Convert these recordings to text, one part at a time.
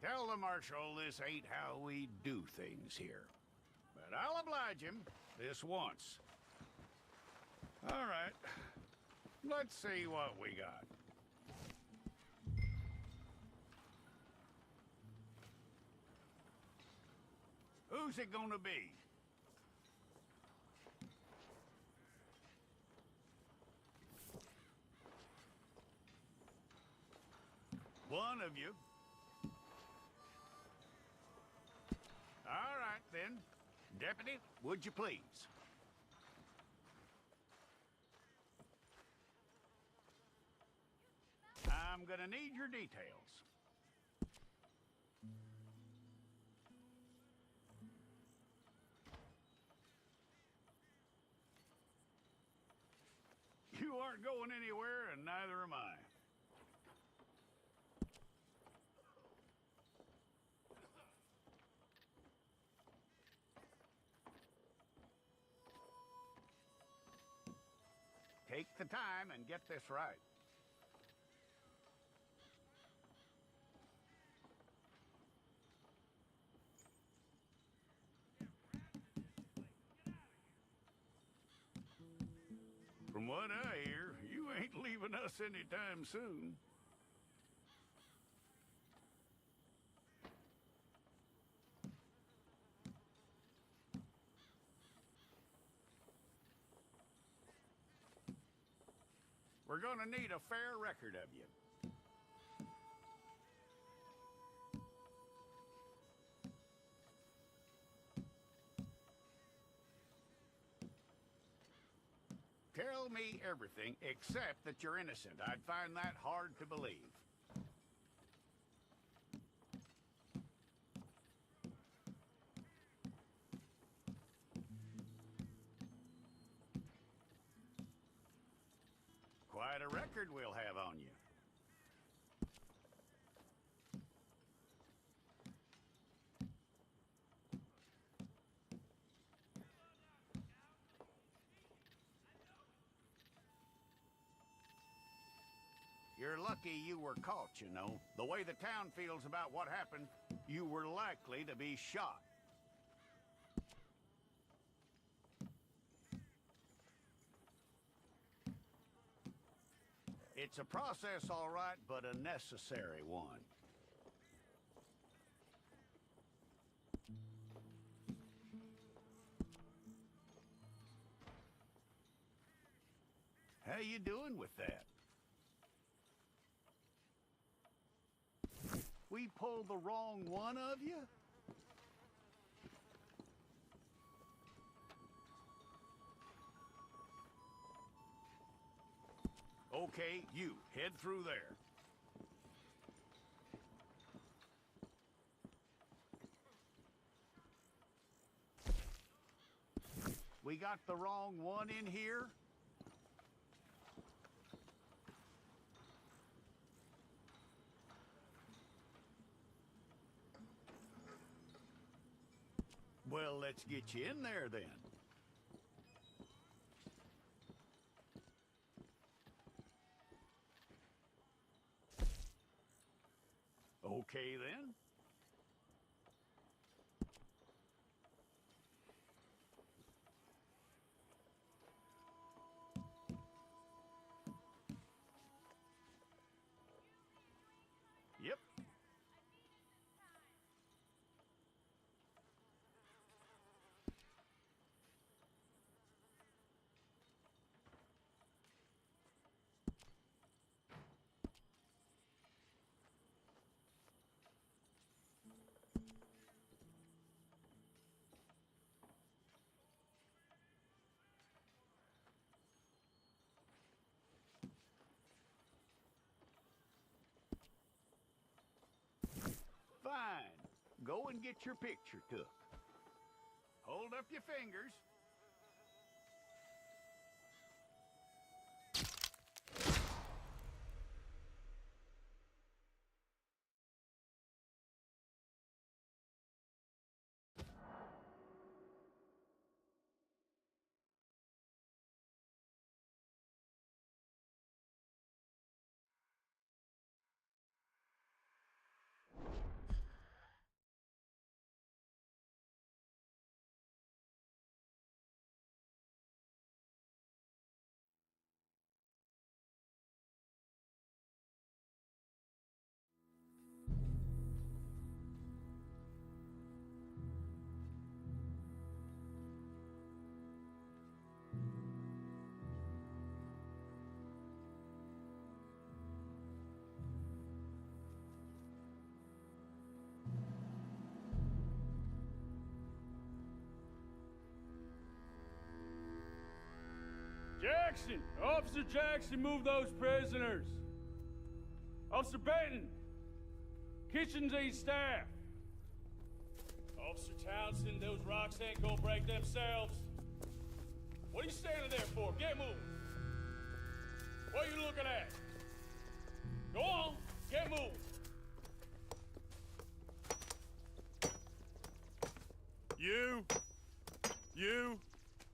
Tell the Marshal this ain't how we do things here. But I'll oblige him this once. All right. Let's see what we got. Who's it gonna be? One of you. All right, then. Deputy, would you please? I'm gonna need your details. You aren't going anywhere, and neither am I. Take the time and get this right. From what I hear, you ain't leaving us anytime soon. We're gonna need a fair record of you. Tell me everything except that you're innocent. I'd find that hard to believe. Quite a record we'll have on you. You're lucky you were caught, you know. The way the town feels about what happened, you were likely to be shot. It's a process, all right, but a necessary one. How you doing with that? We pulled the wrong one of you? Okay, you, head through there. We got the wrong one in here? Well, let's get you in there then. Okay then. Yep. Fine. Go and get your picture took. Hold up your fingers. Jackson! Officer Jackson, move those prisoners! Officer Benton! Kitchens aid staff! Officer Townsend, those rocks ain't gonna break themselves. What are you standing there for? Get moving! What are you looking at? Go on, get moving!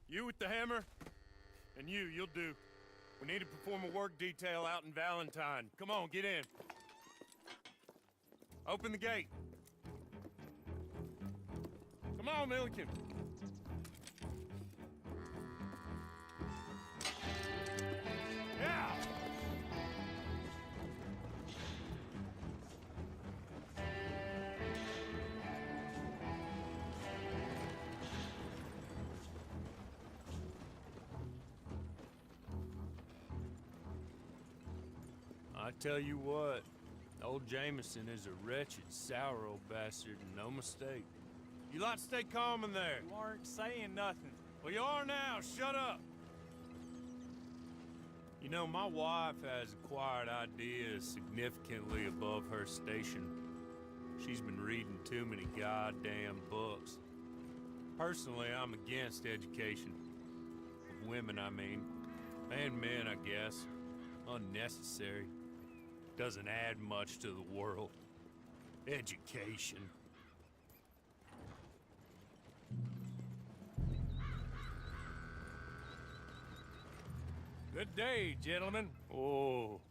You with the hammer? And you'll do. We need to perform a work detail out in Valentine. Come on, get in. Open the gate. Come on, Milliken. Yeah! I tell you what, old Jameson is a wretched, sour old bastard, and no mistake. You lot stay calm in there. You aren't saying nothing. Well, you are now. Shut up. You know, my wife has acquired ideas significantly above her station. She's been reading too many goddamn books. Personally, I'm against education. Of women, I mean. And men, I guess. Unnecessary. Doesn't add much to the world. Education. Good day, gentlemen. Oh,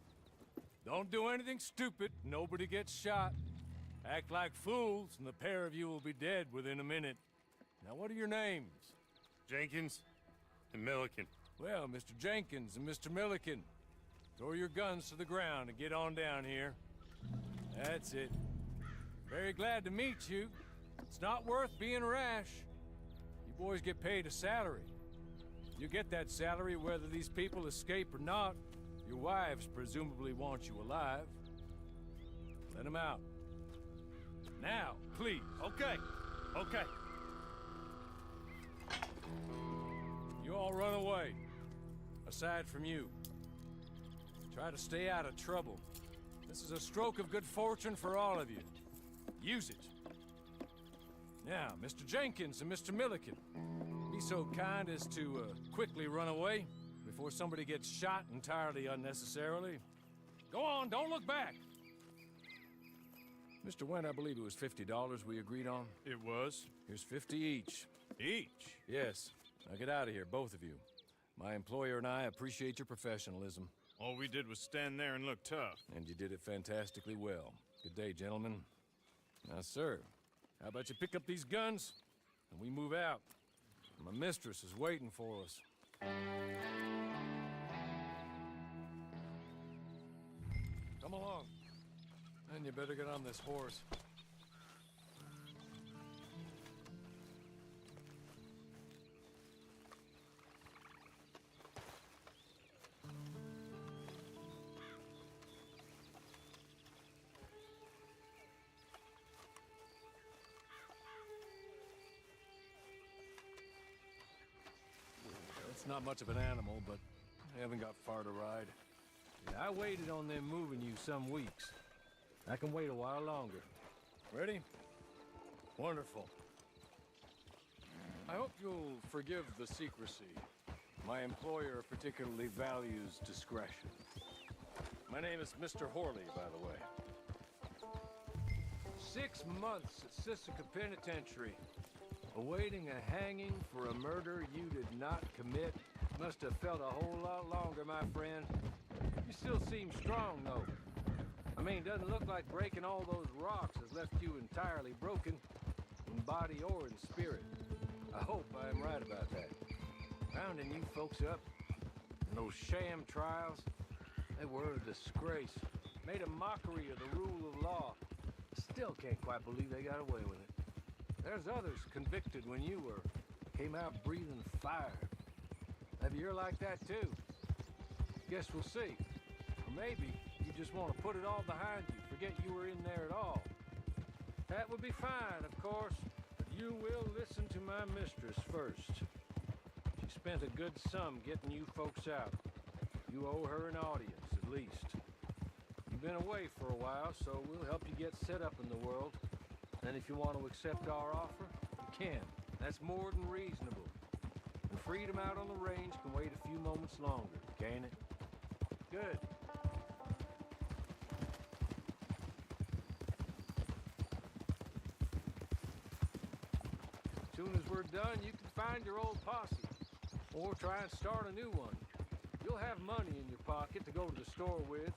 Don't do anything stupid. Nobody gets shot. Act like fools, and the pair of you will be dead within a minute. Now, what are your names? Jenkins and Milliken. Well, Mr. Jenkins and Mr. Milliken, throw your guns to the ground and get on down here. That's it. Very glad to meet you. It's not worth being rash. You boys get paid a salary. You get that salary whether these people escape or not. Your wives presumably want you alive. Let them out. Now, please. Okay. You all run away. Aside from you. Try to stay out of trouble. This is a stroke of good fortune for all of you. Use it. Now, Mr. Jenkins and Mr. Milliken, be so kind as to quickly run away before somebody gets shot entirely unnecessarily. Go on, don't look back. Mr. Wendt, I believe it was $50 we agreed on. It was. Here's 50 each. Each? Yes. Now get out of here, both of you. My employer and I appreciate your professionalism. All we did was stand there and look tough. And you did it fantastically well. Good day, gentlemen. Now, sir, how about you pick up these guns, and we move out? My mistress is waiting for us. Come along. And you better get on this horse. It's not much of an animal, but I haven't got far to ride. Yeah, I waited on them moving you some weeks. I can wait a while longer. Ready? Wonderful. I hope you'll forgive the secrecy. My employer particularly values discretion. My name is Mr. Horley, by the way. 6 months at Sisika Penitentiary. Awaiting a hanging for a murder you did not commit. Must have felt a whole lot longer, my friend. You still seem strong, though. I mean, doesn't look like breaking all those rocks has left you entirely broken, in body or in spirit. I hope I am right about that. Rounding you folks up, and those sham trials, they were a disgrace. Made a mockery of the rule of law. Still can't quite believe they got away with it. There's others convicted when you were. Came out breathing fire. Maybe you're like that too. Guess we'll see. Or maybe you just want to put it all behind you, forget you were in there at all. That would be fine, of course, but you will listen to my mistress first. She spent a good sum getting you folks out. You owe her an audience, at least. You've been away for a while, so we'll help you get set up in the world. And if you want to accept our offer, you can. That's more than reasonable. And freedom out on the range can wait a few moments longer, can't it? Good. As soon as we're done, you can find your old posse. Or try and start a new one. You'll have money in your pocket to go to the store with,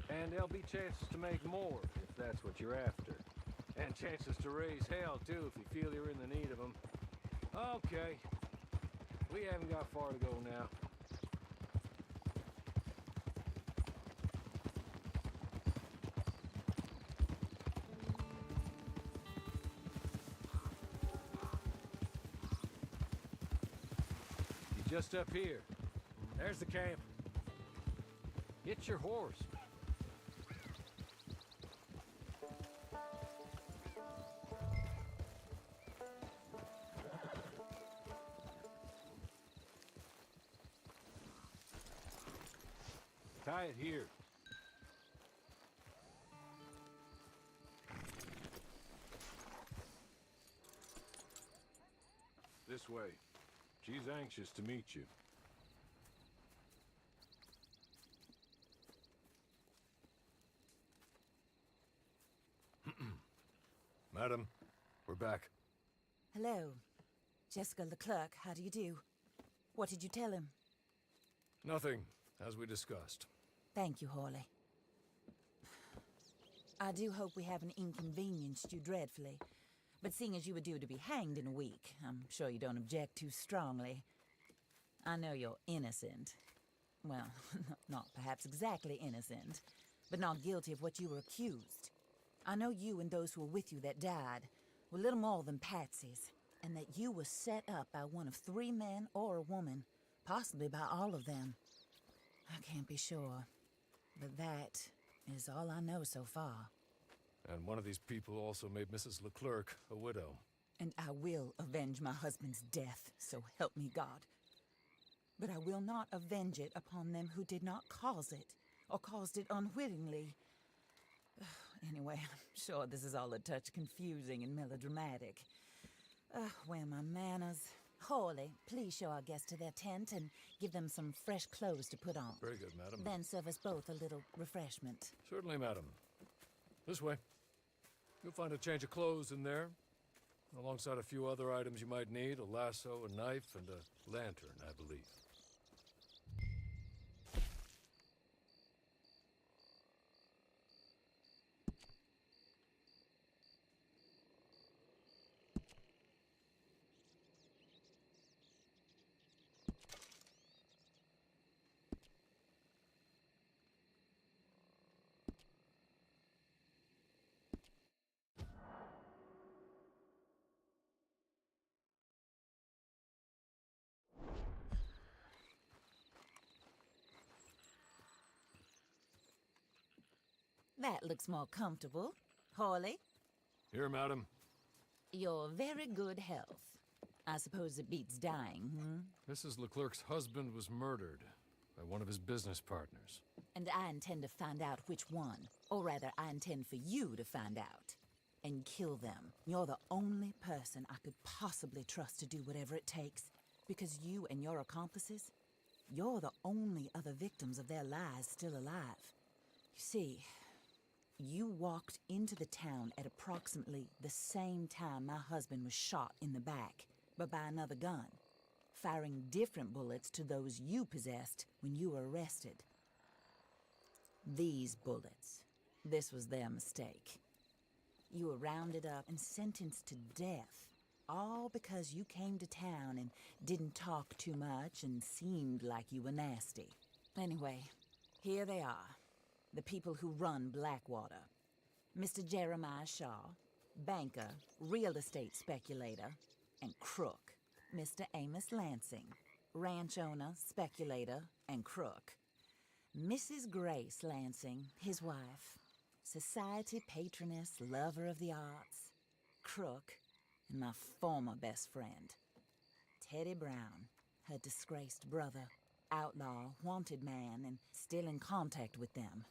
and there'll be chances to make more, if that's what you're after. And chances to raise hell, too, if you feel you're in the need of them. Okay. We haven't got far to go now. You're just up here. There's the camp. Get your horse. Tie it here. This way. She's anxious to meet you. Madam, we're back. Hello. Jessica Leclerc, how do you do? What did you tell him? Nothing, as we discussed. Thank you, Hawley. I do hope we haven't inconvenienced you dreadfully. But seeing as you were due to be hanged in a week, I'm sure you don't object too strongly. I know you're innocent. Well, not perhaps exactly innocent, but not guilty of what you were accused. I know you and those who were with you that died were little more than patsies, and that you were set up by one of 3 men or a woman, possibly by all of them. I can't be sure, but that is all I know so far. And one of these people also made Mrs. Leclerc a widow. And I will avenge my husband's death, so help me God. But I will not avenge it upon them who did not cause it, or caused it unwittingly. Anyway, I'm sure this is all a touch confusing and melodramatic. Where are my manners? Hawley, please show our guests to their tent and give them some fresh clothes to put on. Very good, madam. Then serve us both a little refreshment. Certainly, madam. This way. You'll find a change of clothes in there, alongside a few other items you might need, a lasso, a knife, and a lantern, I believe. That looks more comfortable. Hawley, Here, madam. your very good health. I suppose it beats dying, Mrs. Leclerc's husband was murdered by one of his business partners. And I intend to find out which one. Or rather, I intend for you to find out. And kill them. You're the only person I could possibly trust to do whatever it takes. Because you and your accomplices, you're the only other victims of their lies still alive. You see, you walked into the town at approximately the same time my husband was shot in the back, but by another gun, firing different bullets to those you possessed when you were arrested. These bullets, this was their mistake. You were rounded up and sentenced to death, all because you came to town and didn't talk too much and seemed like you were nasty. Anyway, here they are. The people who run Blackwater. Mr. Jeremiah Shaw, banker, real estate speculator, and crook. Mr. Amos Lansing, ranch owner, speculator, and crook. Mrs. Grace Lansing, his wife, society patroness, lover of the arts, crook, and my former best friend, Teddy Brown, her disgraced brother, outlaw, wanted man, and still in contact with them.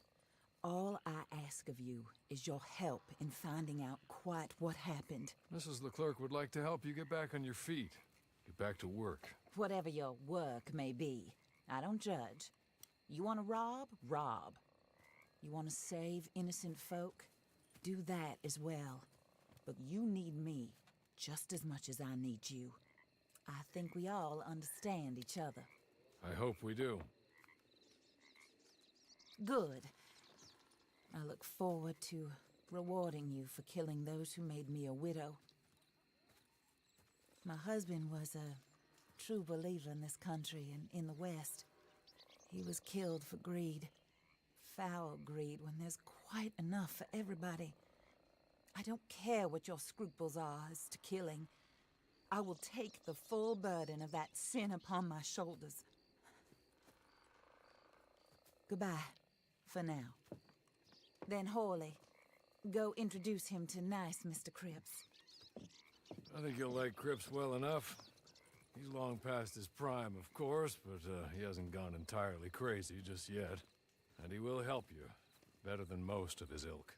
All I ask of you is your help in finding out quite what happened. Mrs. Leclerc would like to help you get back on your feet. Get back to work. Whatever your work may be, I don't judge. You want to rob? Rob. You want to save innocent folk? Do that as well. But you need me just as much as I need you. I think we all understand each other. I hope we do. Good. I look forward to rewarding you for killing those who made me a widow. My husband was a true believer in this country and in the West. He was killed for greed. Foul greed when there's quite enough for everybody. I don't care what your scruples are as to killing. I will take the full burden of that sin upon my shoulders. Goodbye, for now. Then Hawley, go introduce him to nice Mr. Cripps. I think you'll like Cripps well enough. He's long past his prime, of course, but he hasn't gone entirely crazy just yet. And he will help you, better than most of his ilk.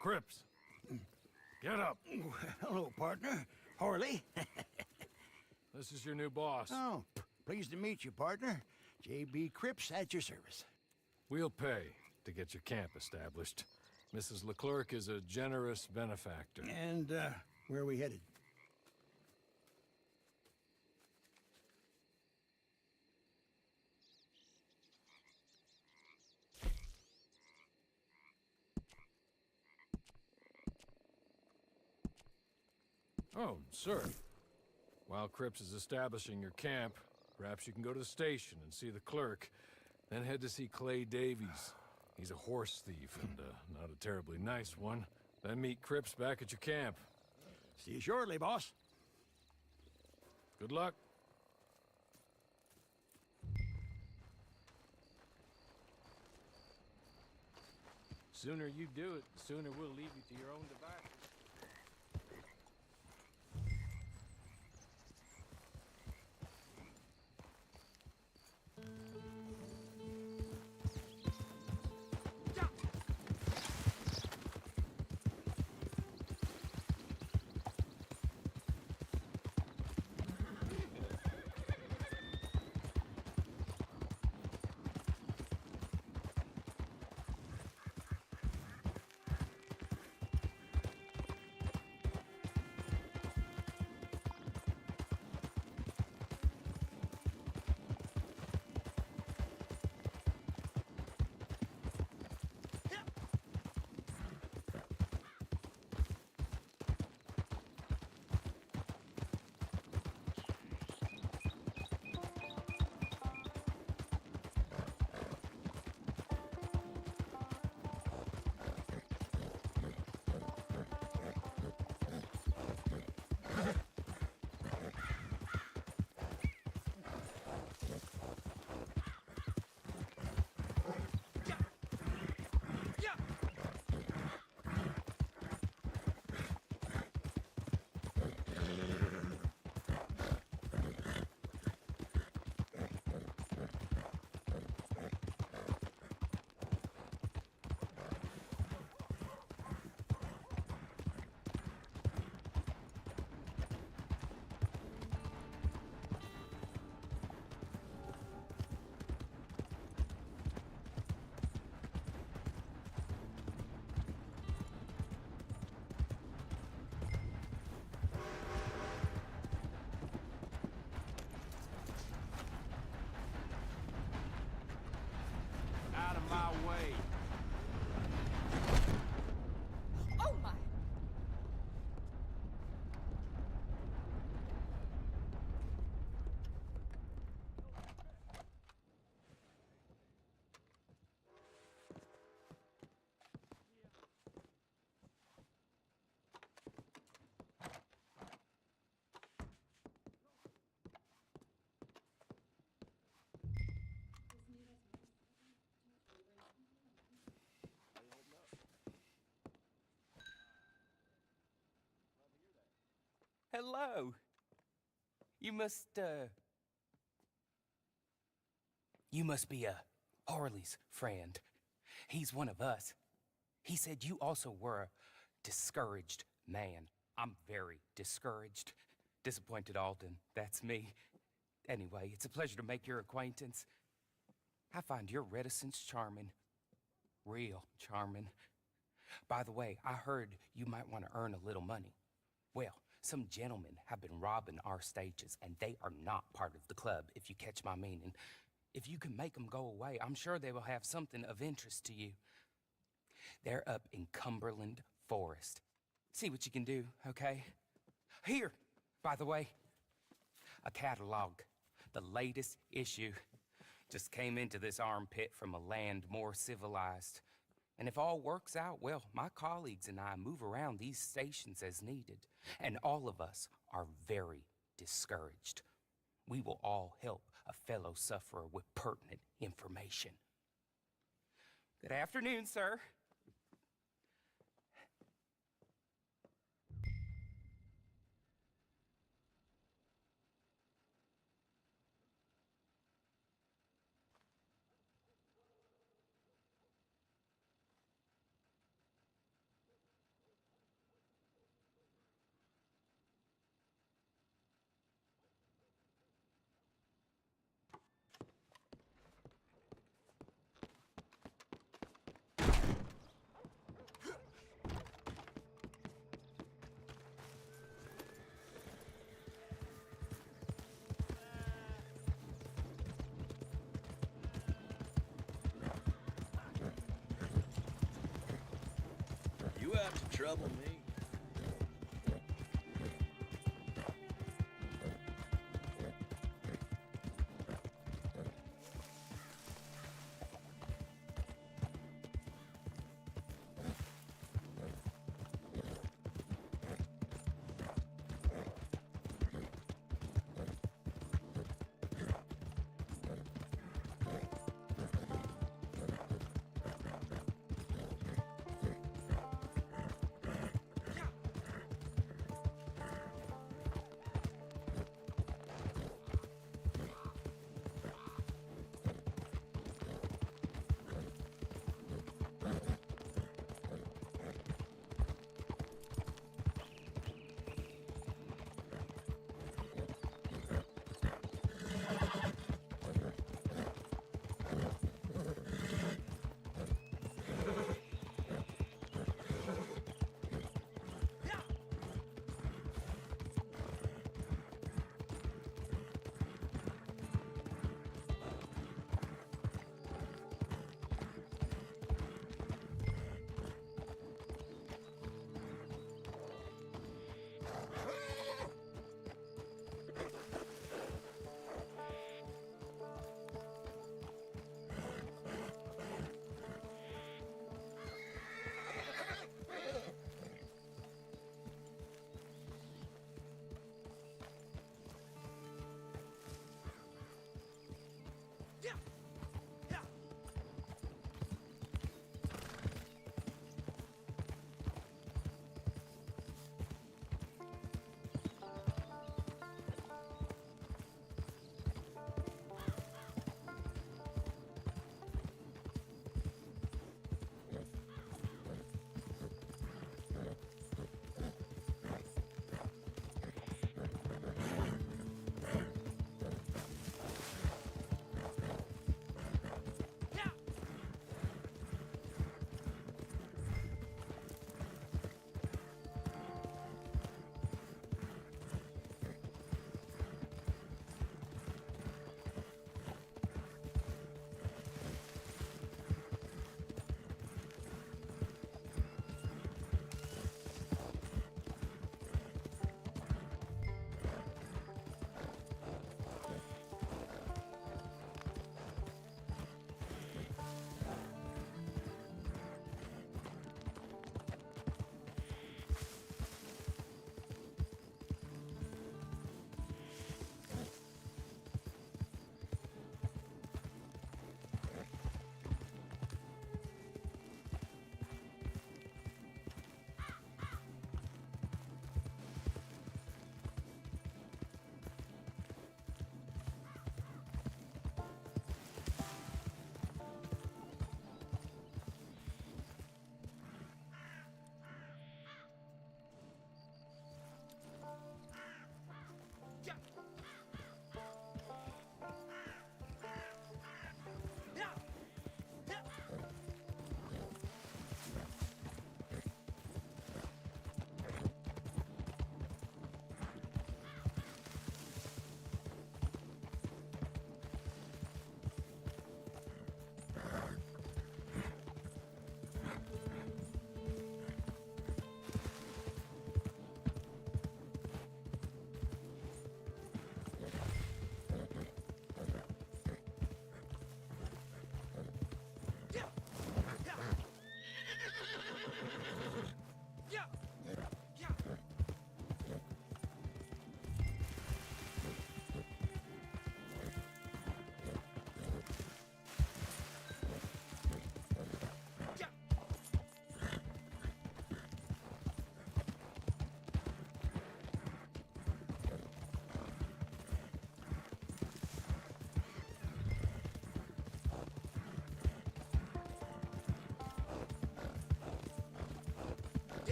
Cripps! Get up! Hello, partner. Harley. This is your new boss. Oh, pleased to meet you, partner. J.B. Cripps at your service. We'll pay to get your camp established. Mrs. Leclerc is a generous benefactor. And, where are we headed? Oh, sir. While Cripps is establishing your camp, perhaps you can go to the station and see the clerk, then head to see Clay Davies. He's a horse thief and not a terribly nice one. Then meet Cripps back at your camp. See you shortly, boss. Good luck. Sooner you do it, the sooner we'll leave you to your own devices. Out of my way. Oh my! Hello. You must, You must be a Harley's friend. He's one of us. He said you also were a discouraged man. I'm very discouraged. Disappointed Alden, that's me. Anyway, it's a pleasure to make your acquaintance. I find your reticence charming. Real charming. By the way, I heard you might want to earn a little money. Well, some gentlemen have been robbing our stages, and they are not part of the club, if you catch my meaning. If you can make them go away, I'm sure they will have something of interest to you. They're up in Cumberland Forest. See what you can do, okay? Here, by the way, a catalog. The latest issue. Just came into this armpit from a land more civilized. And if all works out, well, my colleagues and I move around these stations as needed. And all of us are very discouraged. We will all help a fellow sufferer with pertinent information. Good afternoon, sir. You out to trouble me?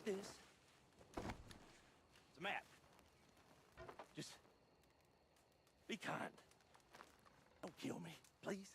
this. It's a map. Just be kind. Don't kill me, please.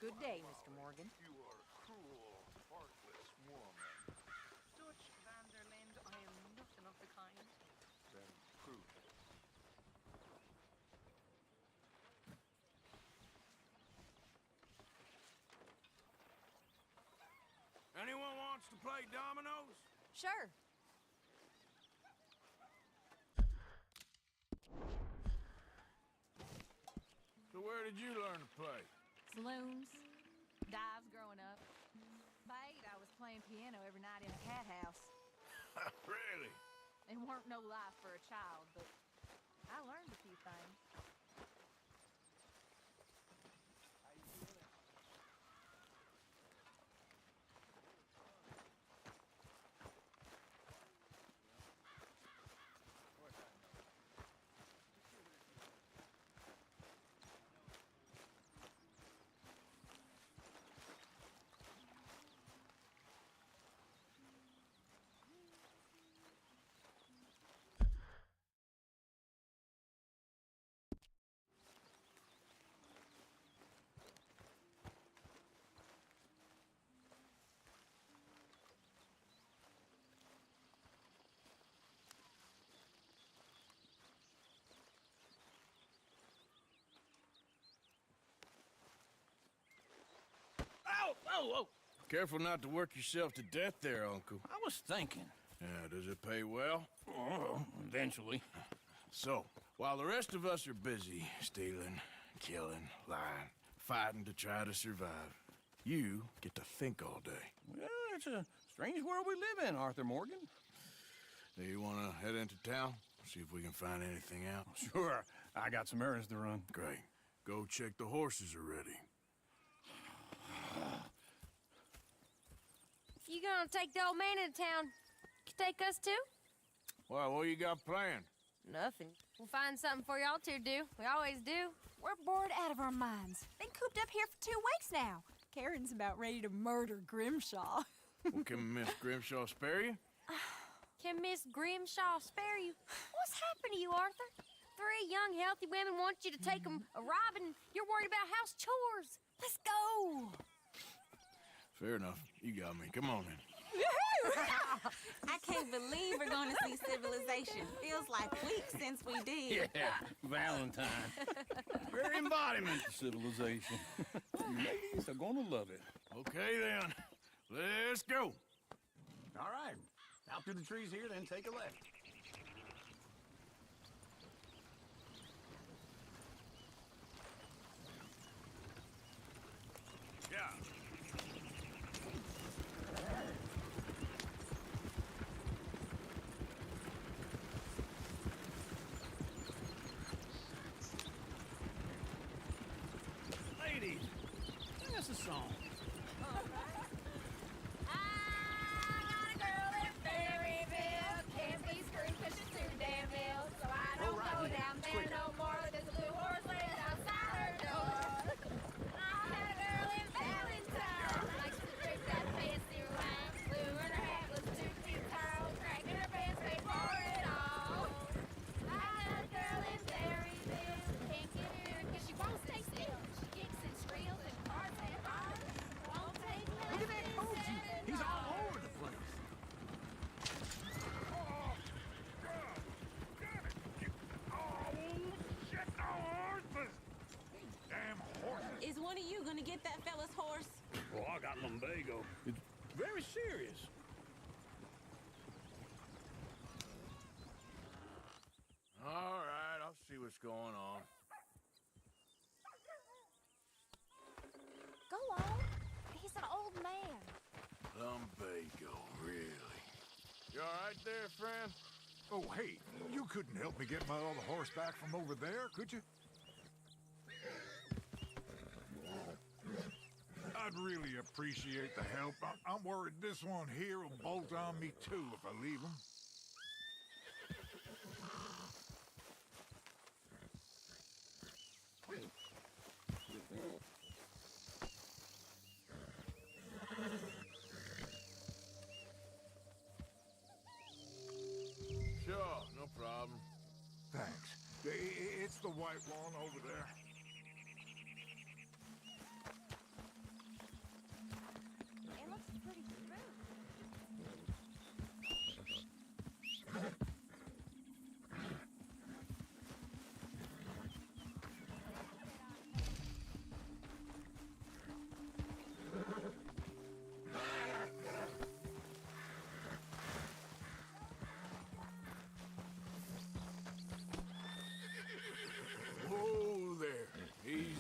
Good day, Mr. Morgan. You are a cruel, heartless woman. Dutch Vanderland, I am nothing of the kind. Then prove it. Anyone wants to play dominoes? Sure. So where did you learn to play? Saloons, dives growing up. Byte, I was playing piano every night in a cat house. Really? It weren't no life for a child, but I learned a few things. Oh! Careful not to work yourself to death there, Uncle. I was thinking. Yeah, does it pay well? Oh, eventually. So, while the rest of us are busy stealing, killing, lying, fighting to try to survive, you get to think all day. Well, it's a strange world we live in, Arthur Morgan. Do you want to head into town? See if we can find anything out? Sure. I got some errands to run. Great. Go check the horses are ready. If you gonna take the old man into town, you take us too? Well, what you got planned? Nothing. We'll find something for y'all to do. We always do. We're bored out of our minds. Been cooped up here for 2 weeks now. Karen's about ready to murder Grimshaw. Well, can Miss Grimshaw spare you? Can Miss Grimshaw spare you? What's happened to you, Arthur? 3 young, healthy women want you to take them a robbing. You're worried about house chores. Let's go. Fair enough. You got me. Come on then. I can't believe we're going to see civilization. Feels like weeks since we did. Yeah, Valentine. Very embodiment of Civilization. You ladies are gonna love it. Okay then. Let's go. All right. Out through the trees here, then take a left. Yeah. Ladies, sing us a song. Is one of you gonna get that fella's horse? Well, I got lumbago. It's very serious. All right, I'll see what's going on. Go on. He's an old man. Lumbago, really? You all right there, friend? Oh, hey, you couldn't help me get my other horse back from over there, could you? I'd really appreciate the help. I'm worried this one here will bolt on me too if I leave him. Sure, no problem. Thanks. It's the white one over there. pretty smooth. Whoa there. Easy.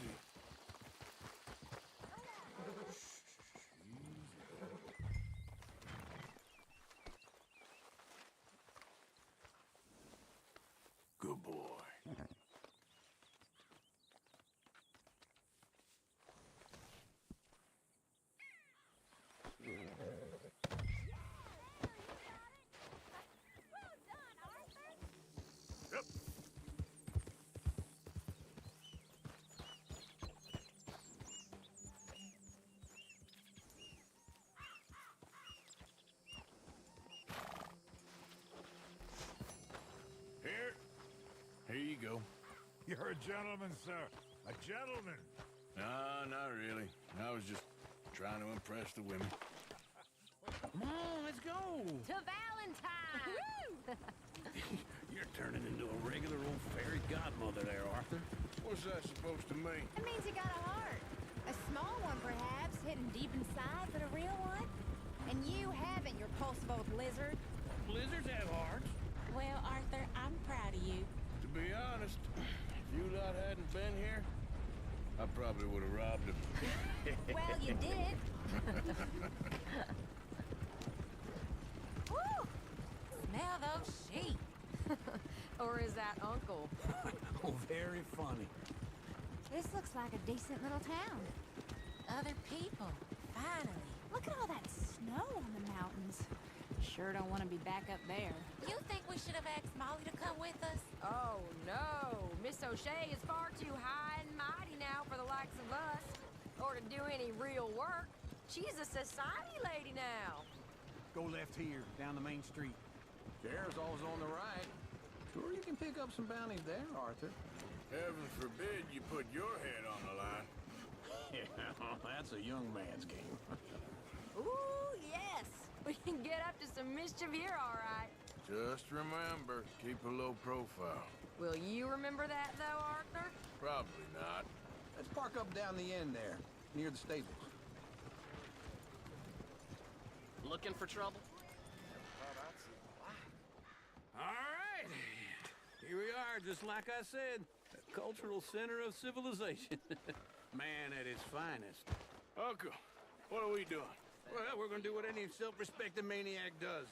Good boy. Yep. Here you go. You're a gentleman, sir. A gentleman. No, not really. I was just trying to impress the women. Come on, let's go. To Valentine! You're turning into a regular old fairy godmother there, Arthur. What's that supposed to mean? It means you got a heart. A small one, perhaps, hidden deep inside, but a real one. And you haven't, you repulsive old lizard. Blizzards have hearts. Well, Arthur, I'm proud of you. To be honest, if you lot hadn't been here, I probably would have robbed him. Well, you did. Woo! Smell those sheep. Or is that Uncle? Oh, very funny. This looks like a decent little town. Other people, finally. Look at all that snow on the mountains. Sure don't want to be back up there. You think we should have asked Molly to come with us? Oh, no. Miss O'Shea is far too high and mighty now for the likes of us. Or to do any real work. She's a society lady now. Go left here, down the main street. Sheriff's always on the right. Sure you can pick up some bounties there, Arthur. Heaven forbid you put your head on the line. Yeah, that's a young man's game. Ooh, yes. We can get up to some mischief here, all right. Just remember, keep a low profile. Will you remember that, though, Arthur? Probably not. Let's park up down the end there, near the stables. Looking for trouble? All right. Here we are, just like I said. The cultural center of civilization. Man at its finest. Uncle, what are we doing? Well, we're gonna do what any self-respecting maniac does.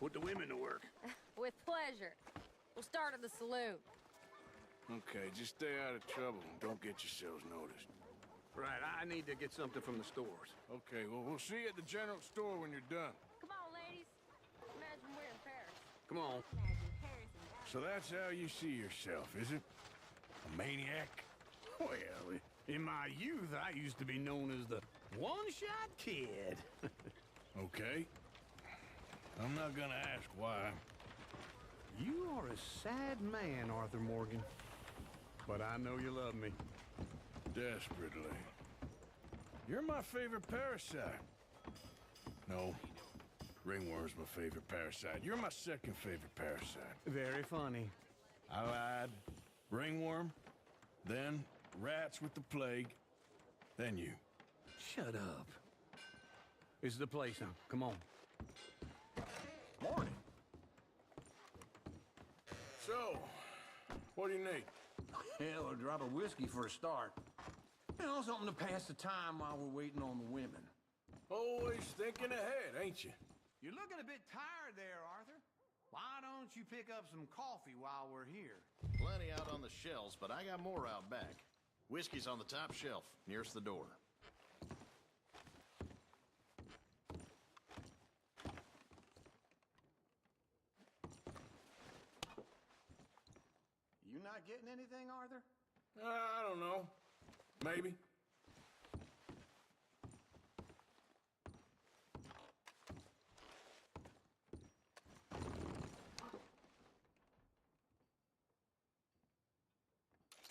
Put the women to work. With pleasure. We'll start at the saloon. Okay, just stay out of trouble and don't get yourselves noticed. Right, I need to get something from the stores. Okay, well, we'll see you at the general store when you're done. Come on, ladies. Imagine we're in Paris. Come on. So that's how you see yourself, is it? A maniac? Well, in my youth, I used to be known as the one-shot kid. Okay. I'm not gonna ask why. You are a sad man, Arthur Morgan. But I know you love me. Desperately. You're my favorite parasite. No, ringworm's my favorite parasite. You're my second favorite parasite. Very funny. I lied. Ringworm, then rats with the plague, then you. Shut up. This is the place now. Come on. Morning. So, what do you need? Hell, a drop of whiskey for a start. You know, something to pass the time while we're waiting on the women. Always thinking ahead, ain't you? You're looking a bit tired there, Arthur. Why don't you pick up some coffee while we're here? Plenty out on the shelves, but I got more out back. Whiskey's on the top shelf, nearest the door. You not getting anything, Arthur? I don't know. Maybe.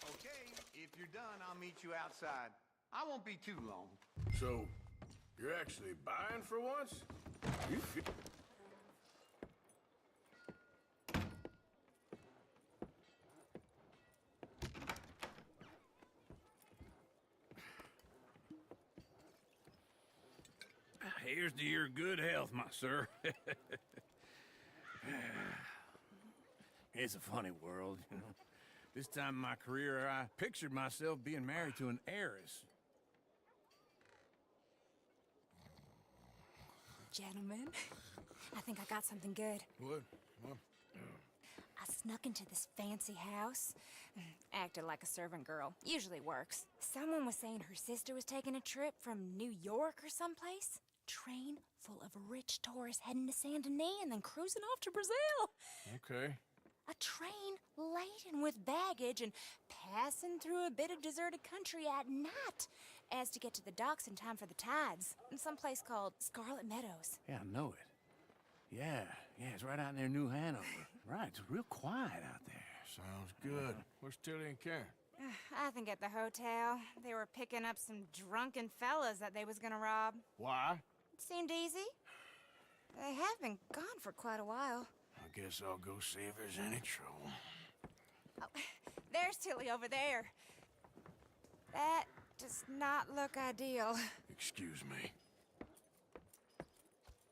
Okay, if you're done, I'll meet you outside. I won't be too long. So, You're actually buying for once? You feel... Here's to your good health, my sir. It's a funny world, you know. This time in my career, I pictured myself being married to an heiress. Gentlemen, I think I got something good. What? I snuck into this fancy house, acted like a servant girl. Usually works. Someone was saying her sister was taking a trip from New York or someplace. Train full of rich tourists heading to Saint Denis and then cruising off to Brazil. Okay. A train laden with baggage and passing through a bit of deserted country at night as to get to the docks in time for the tides in some place called Scarlet Meadows. Yeah, I know it. Yeah, it's right out near New Hanover. Right, it's real quiet out there. Sounds good. Where's Tilly and Karen? I think at the hotel. They were picking up some drunken fellas that they was gonna rob. Why? It seemed easy. They have been gone for quite a while. I guess I'll go see if there's any trouble. Oh, there's Tilly over there. That does not look ideal. Excuse me.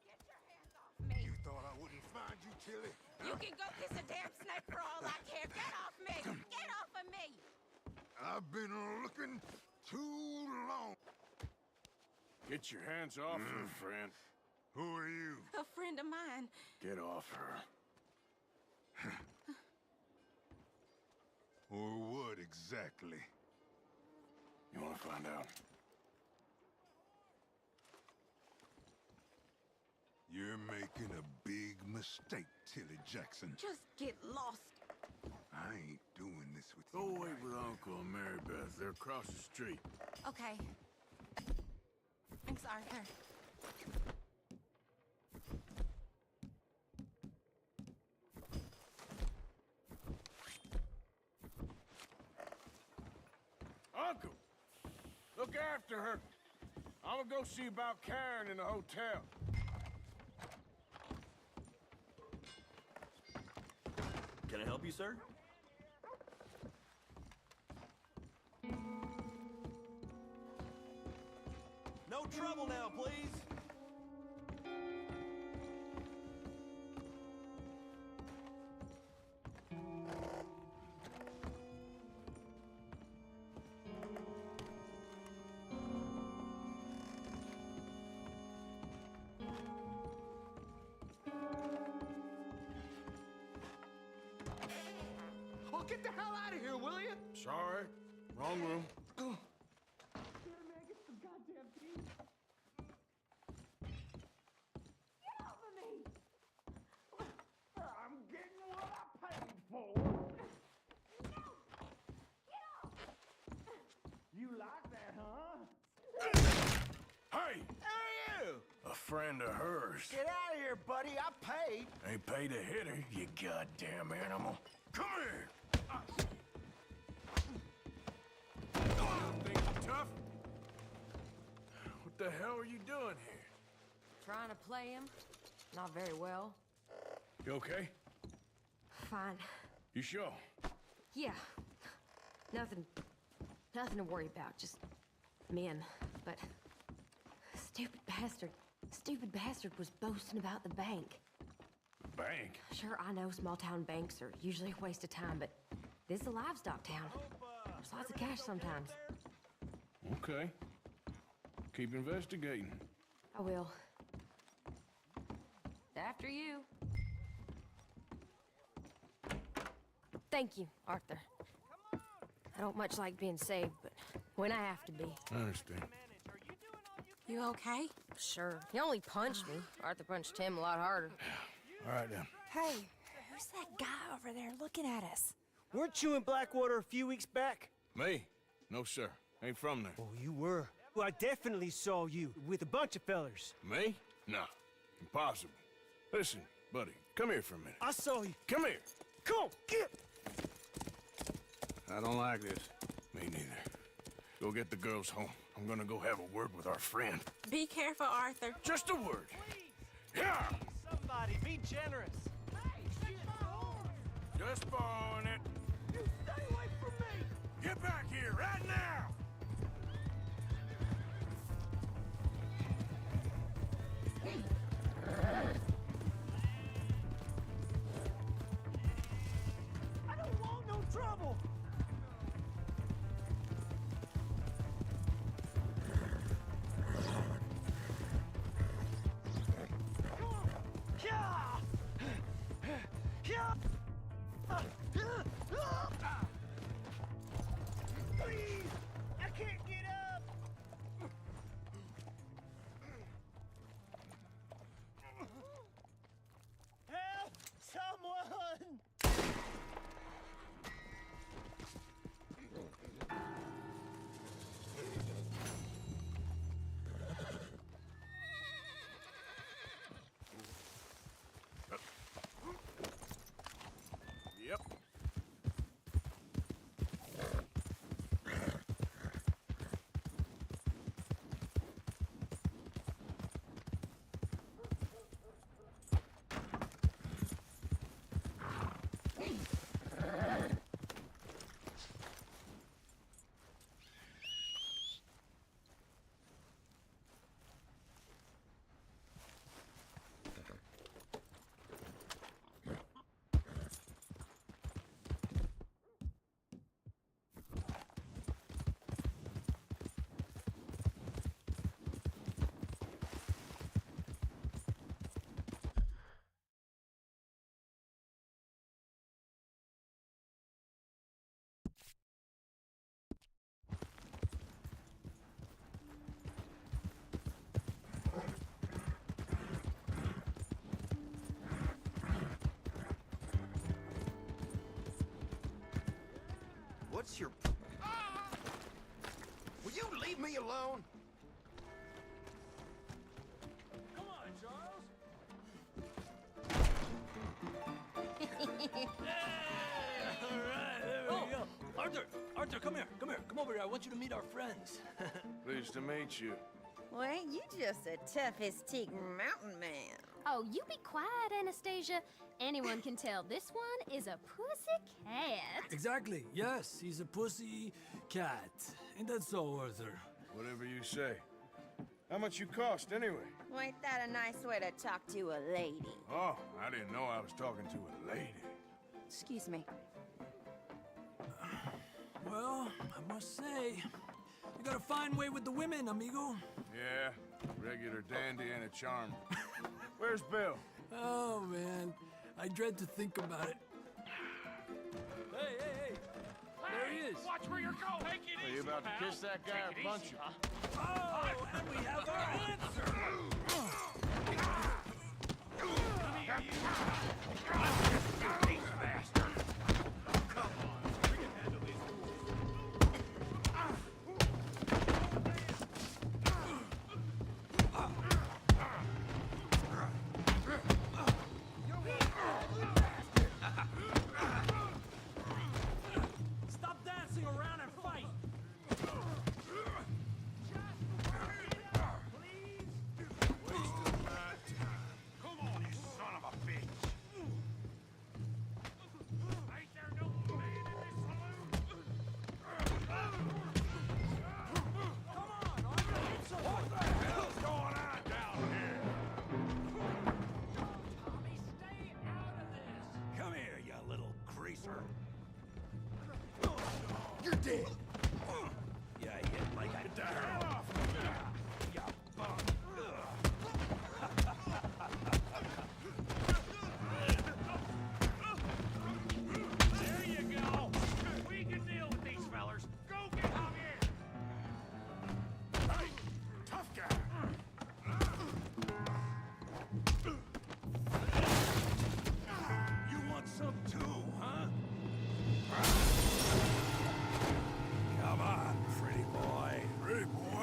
Get your hands off me! You thought I wouldn't find you, Tilly? You can go kiss a damn snake for all I care. Get off me! Get off of me! I've been looking too long. Get your hands off her, friend. Who are you? A friend of mine. Get off her. Or what exactly? You want to find out? You're making a big mistake, Tilly Jackson. Just get lost. I ain't doing this with Go you. wait with Uncle and Mary Beth. They're across the street. Okay. Thanks, Arthur. Uncle! Look after her. I'm gonna go see about Karen in the hotel. Can I help you, sir? No trouble now, please. Oh, get the hell out of here, will you? Sorry. Wrong room. Hey! Hey, you! A friend of hers. Get out of here, buddy. I paid. Ain't paid to hit her, you goddamn animal. Come here! Think you tough? What the hell are you doing here? Trying to play him. Not very well. You okay? Fine. You sure? Yeah. Nothing to worry about. Just men. But stupid bastard was boasting about the bank. Bank? Sure, I know small town banks are usually a waste of time, but this is a livestock town. There's lots of cash sometimes. Okay. Keep investigating. I will. After you. Thank you, Arthur. I don't much like being saved, but when I have to be. I understand. You okay? Sure. He only punched me. Arthur punched him a lot harder. All right, then. Hey, who's that guy over there looking at us? Weren't you in Blackwater a few weeks back? Me? No, sir. Ain't from there. Oh, you were. Well, I definitely saw you with a bunch of fellers. Me? No. Impossible. Listen, buddy, come here for a minute. I saw you. Come here. Come on, get! I don't like this. Me neither. Go get the girls home. I'm gonna go have a word with our friend. Be careful, Arthur. Just a word. Yeah! Somebody, be generous. Just borrowing it. You stay away from me! Get back here right now! I don't want no trouble! Come on! Yeah! Yeah! Please! I can't get up! Help! Someone! Yep. What's your... Will you leave me alone? Come on, Charles! Arthur, come here. Come over here. I want you to meet our friends. Pleased to meet you. Well, ain't you just the toughest teak mountain man? Oh, you be quiet, Anastasia. Anyone can tell this one is a pussy cat. Exactly. Yes, he's a pussy cat. Ain't that so, Arthur? Whatever you say. How much you cost, anyway? Well, ain't that a nice way to talk to a lady? Oh, I didn't know I was talking to a lady. Excuse me. Well, I must say, you got a fine way with the women, amigo. Yeah, regular dandy and a charm. Where's Bill? Oh, man. I dread to think about it. Hey! There he is. Watch where you're going. Take it Are easy, you about to pal. kiss that guy Take or it punch easy, him? huh? Oh, and we have our answer. Come here, you. These bastards. Come on. We can handle these Stop dancing around and fight! Come on, you son of a bitch! Ain't there no man in this saloon? What the hell's going on down here? Tommy, stay out of this! Come here, you little greaser. You're dead. Yeah, hit like a Get the hell off! You bum. There you go. We can deal with these fellers. Go get Javier. Hey, tough guy. You want some too, huh? Come on, pretty boy. Pretty boy?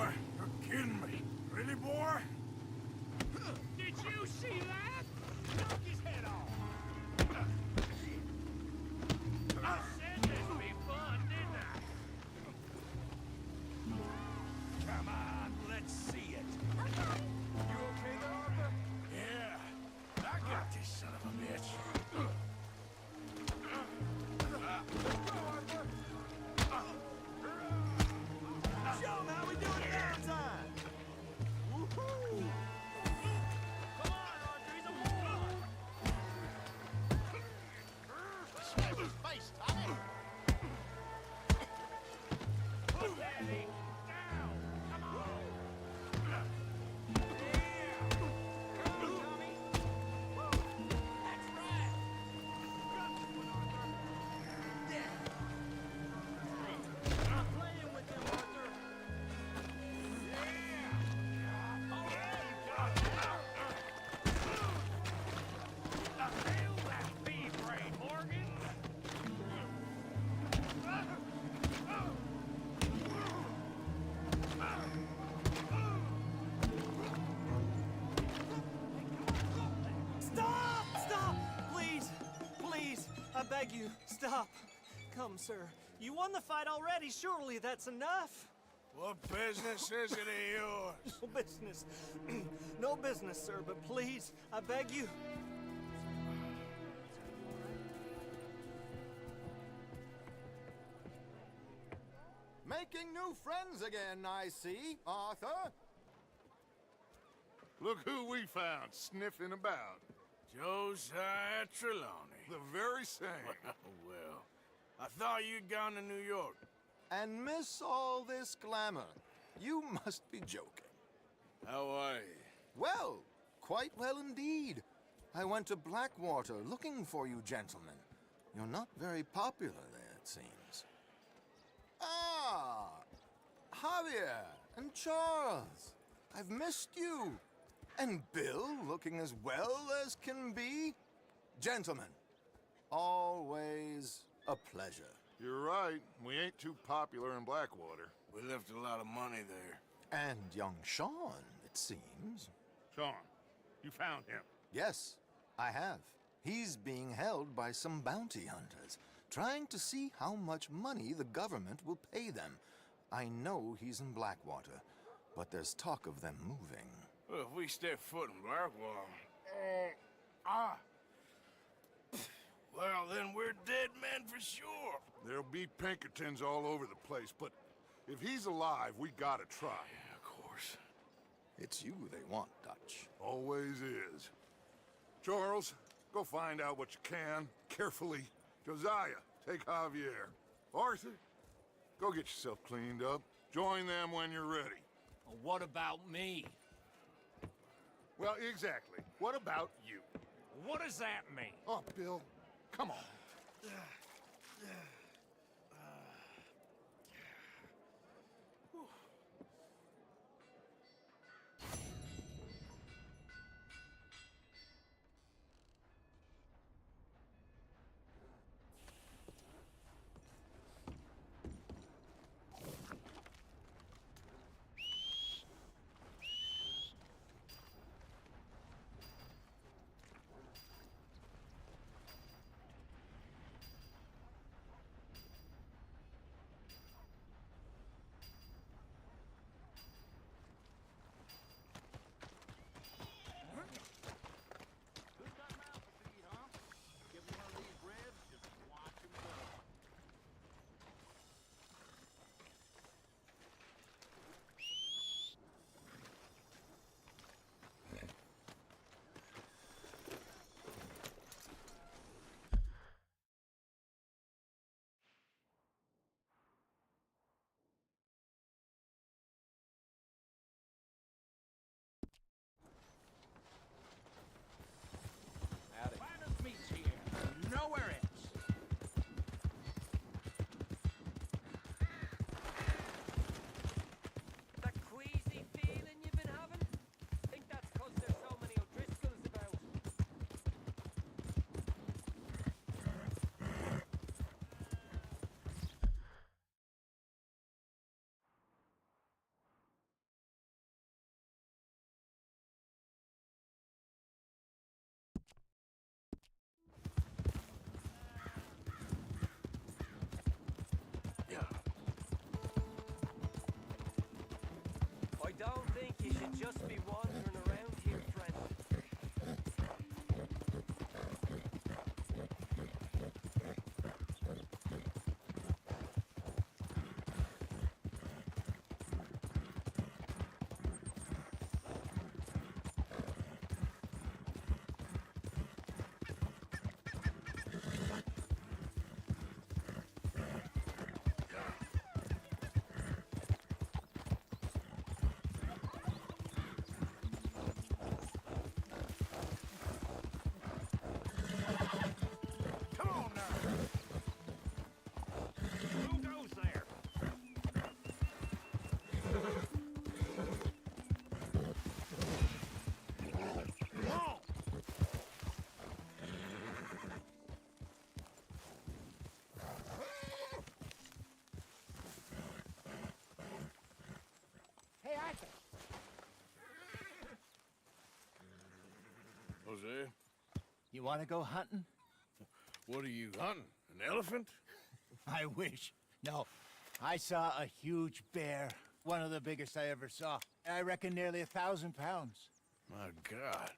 I beg you, stop. Come, sir. You won the fight already. Surely that's enough. What business is it of yours? No business. No business, sir, but please, I beg you. Making new friends again, I see, Arthur. Look who we found sniffing about. Josiah Trelawney. The very same. Well, I thought you'd gone to New York. And miss all this glamour. You must be joking. How are you? Well, quite well indeed. I went to Blackwater looking for you gentlemen. You're not very popular there, it seems. Ah! Javier and Charles. I've missed you. And Bill looking as well as can be. Gentlemen, always a pleasure. You're right. We ain't too popular in Blackwater. We left a lot of money there. And young Sean, it seems. Sean, you found him? Yes, I have. He's being held by some bounty hunters, trying to see how much money the government will pay them. I know he's in Blackwater, but there's talk of them moving. Well, if we step foot in Blackwater... Well, then we're dead men for sure. There'll be Pinkertons all over the place, but if he's alive, we gotta try. Yeah, of course. It's you they want, Dutch. Always is. Charles, go find out what you can, carefully. Josiah, take Javier. Arthur, go get yourself cleaned up. Join them when you're ready. Well, what about me? Well, exactly. What about you? What does that mean? Oh, Bill, come on. I don't think you should just be wandering around here, friend. Jose? You want to go hunting? What are you hunting? An elephant? I wish. No. I saw a huge bear. One of the biggest I ever saw. I reckon nearly 1,000 pounds. My God.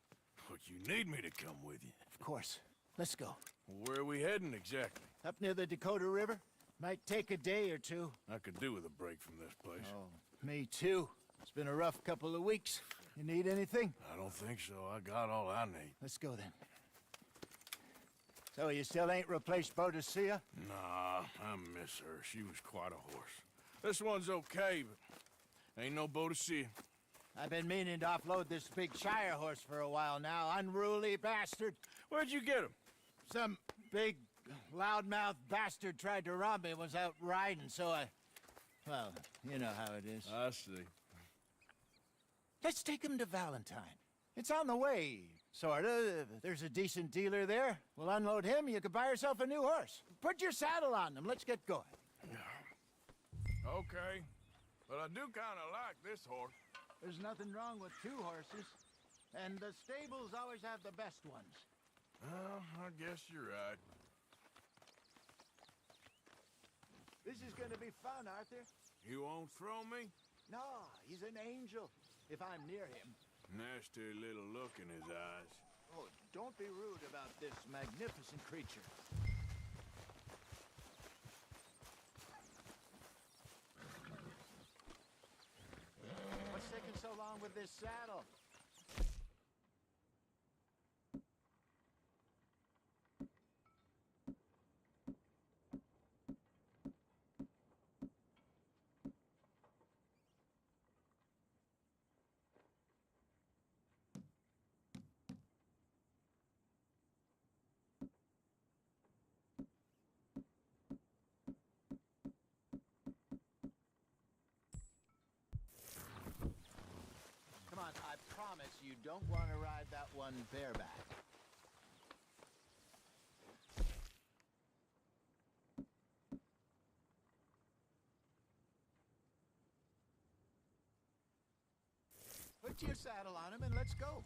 Look, you need me to come with you. Of course. Let's go. Where are we heading exactly? Up near the Dakota River. Might take a day or two. I could do with a break from this place. Oh, me too. It's been a rough couple of weeks. You need anything? I don't think so. I got all I need. Let's go then. So you still ain't replaced Boadicea? Nah, I miss her. She was quite a horse. This one's okay, but ain't no Boadicea. I've been meaning to offload this big Shire horse for a while now. Unruly bastard. Where'd you get him? Some big, loudmouth bastard tried to rob me and was out riding, so I... Well, you know how it is. I see. Let's take him to Valentine. It's on the way, sorta. There's a decent dealer there. We'll unload him, you could buy yourself a new horse. Put your saddle on him, let's get going. Okay, but I do kind of like this horse. There's nothing wrong with two horses. And the stables always have the best ones. Well, I guess you're right. This is gonna be fun, Arthur. You won't throw me? No, he's an angel, if I'm near him. Nasty little look in his eyes. Oh, don't be rude about this magnificent creature. What's taking so long with this saddle? I promise you don't want to ride that one bareback. Put your saddle on him and let's go.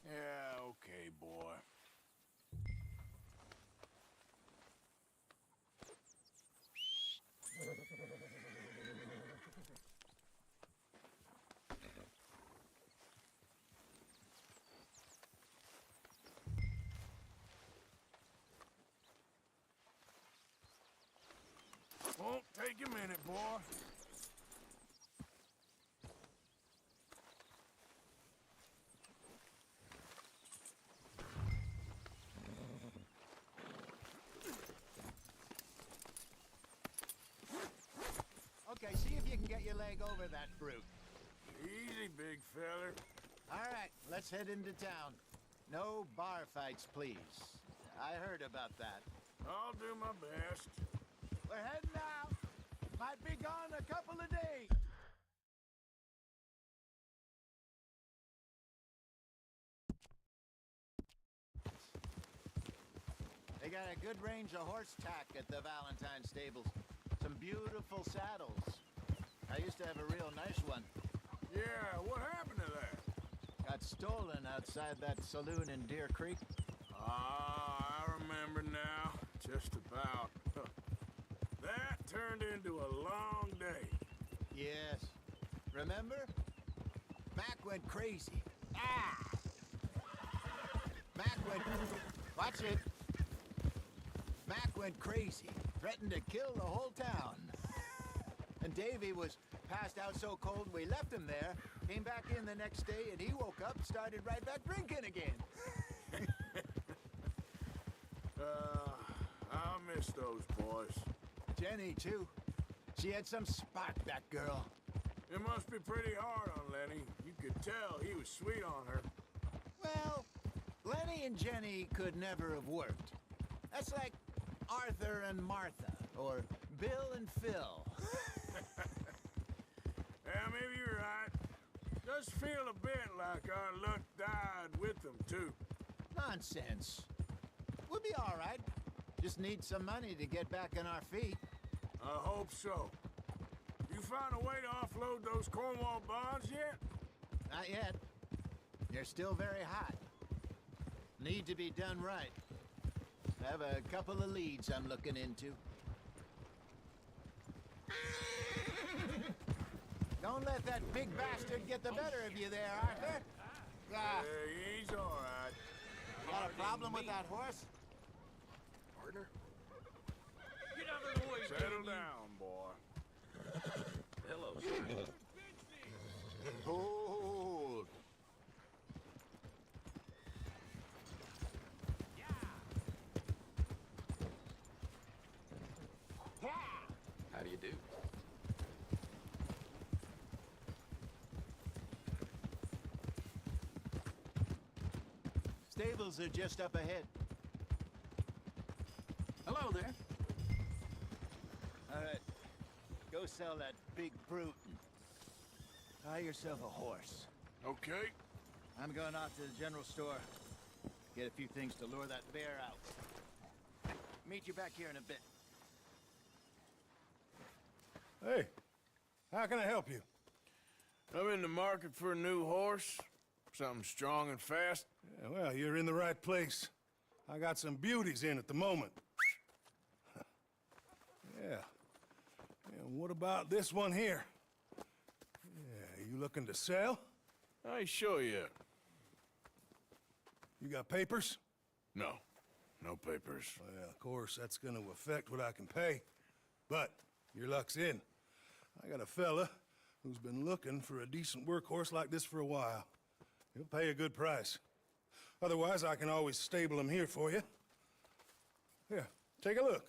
Yeah, okay, boy. Won't take a minute, boy. Okay, see if you can get your leg over that brute. Easy, big feller. All right, let's head into town. No bar fights, please. I heard about that. I'll do my best. We're heading out. Might be gone a couple of days. They got a good range of horse tack at the Valentine stables. Some beautiful saddles. I used to have a real nice one. Yeah, what happened to that? Got stolen outside that saloon in Deer Creek. Ah, I remember now. Just about. That turned into a long day. Yes. Remember? Mac went crazy. Ah! Mac went... Watch it. Mac went crazy. Threatened to kill the whole town. And Davy was passed out so cold we left him there. Came back in the next day and he woke up and started right back drinking again. I'll miss those boys. Jenny, too. She had some spark, that girl. It must be pretty hard on Lenny. You could tell he was sweet on her. Well, Lenny and Jenny could never have worked. That's like Arthur and Martha, or Bill and Phil. Yeah, maybe you're right. Does feel a bit like our luck died with them, too. Nonsense. We'll be all right. Just need some money to get back on our feet. I hope so. find a way to offload those Cornwall bonds yet? Not yet. They're still very hot. Need to be done right. I have a couple of leads I'm looking into. Don't let that big bastard get the better of you there, Arthur. He's all right. Got a problem with that horse? Partner? Get out of the way, Settle down, boy. Hello, sir. Hold. How do you do? Stables are just up ahead. Hello there. All right. Go sell that big brute and buy yourself a horse. Okay. I'm going off to the general store. Get a few things to lure that bear out. Meet you back here in a bit. Hey, how can I help you? I'm in the market for a new horse. Something strong and fast. Yeah, well, you're in the right place. I got some beauties in at the moment. Yeah. And what about this one here? Yeah, you looking to sell? I show you. You got papers? No. No papers. Well, of course, that's gonna affect what I can pay. But your luck's in. I got a fella who's been looking for a decent workhorse like this for a while. He'll pay a good price. Otherwise, I can always stable him here for you. Here, take a look.